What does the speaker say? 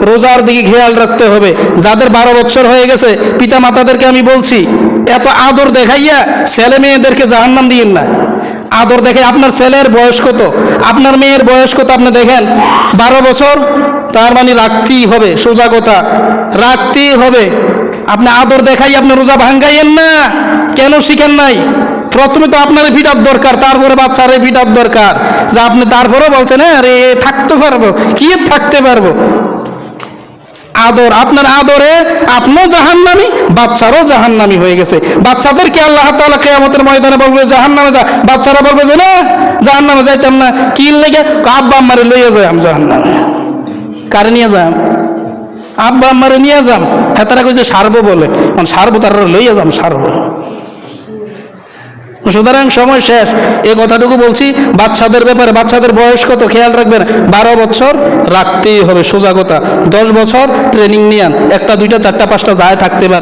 রোজার দিকে খেয়াল রাখতে হবে। যাদের 12 বছর হয়ে গেছে পিতা মাতাদেরকে আমি বলছি, এত আদর দেখাইয়া ছেলে মেয়েদেরকে জাহান্নাম দিয়েন না। আদর দেখে আপনার ছেলের বয়স কত, আপনার মেয়ের বয়স কত, আপনি দেখেন 12 বছর, তার মানে রাখতেই হবে, সোজা কথা রাখতেই হবে। আপনি আদর দেখাই আপনি রোজা ভাঙ্গাইয়েন না। কেন শিখেন নাই? প্রথমে তো আপনার ফিটার দরকার, তারপরে বাচ্চারে ফিটার দরকার। যে আপনি তারপরেও বলছেন হ্যাঁ রে থাকতে পারবো, কি থাকতে পারবো? আদর, আপনার আদরে আপনিও জাহান্নামী, বাচ্চারও জাহান্নামী হয়ে গেছে। বাচ্চাদেরকে আল্লাহ তাআলা কিয়ামতের ময়দানে বলবে জাহান্নামে যা, বাচ্চারা বলবে যে না জাহান্নামে যাইতাম না। কি লেগে? আব্বা আম্মারে লইয়া যাই আমি জাহান্নামে। কারে নিয়ে যাম? আব্বা আম্মারে নিয়ে যাম। হ্যাঁ তারা কইছে সারবো বলে, সারবো, তারা লইয়া যাম সারবো। সুতরাং সময় শেষ। এই কথাটুকু বলছি বাচ্চাদের ব্যাপারে। বাচ্চাদের বয়স কত খেয়াল রাখবেন। 12 বছর রাখতেই হবে, সোজা কথা। 10 বছর ট্রেনিং নিয়ান, 1টা 2টা 4টা 5টা যায় থাকতে পারে।